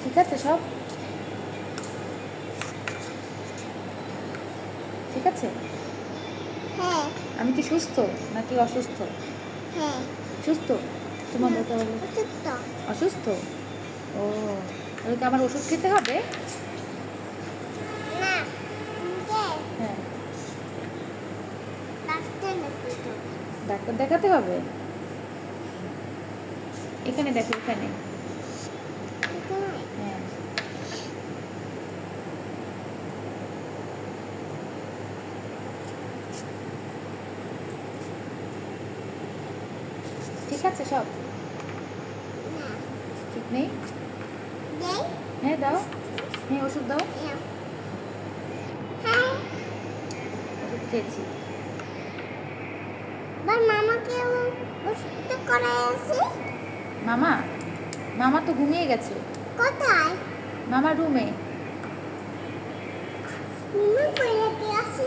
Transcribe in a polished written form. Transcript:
ঠিক আছে সব? ঠিক আছে? হ্যাঁ। আমি কি সুস্থ নাকি অসুস্থ? হ্যাঁ। সুস্থ? তোমার বলতে বলো। অসুস্থ। অসুস্থ? ও, তাহলে কি আমার ওষুধ খেতে হবে? না, হ্যাঁ। ডাক্তার দেখাতে হবে। ডাক্তার দেখাতে হবে? এখানে দেখো, এখানে। এখানে? হ্যাঁ। ঠিক আছে সব? না। ঠিক নেই? দেই? হ্যাঁ দাও। হ্যাঁ, ওষুধ দাও। নাও। হ্যাঁ। ওষুধ খেয়েছি। এবার মামাকে ওষুধ করাই আছে। মামা? মামা তো ঘুমিয়ে গেছে। কোথায়? মামা রুমে। রুমে পড়ে আসি।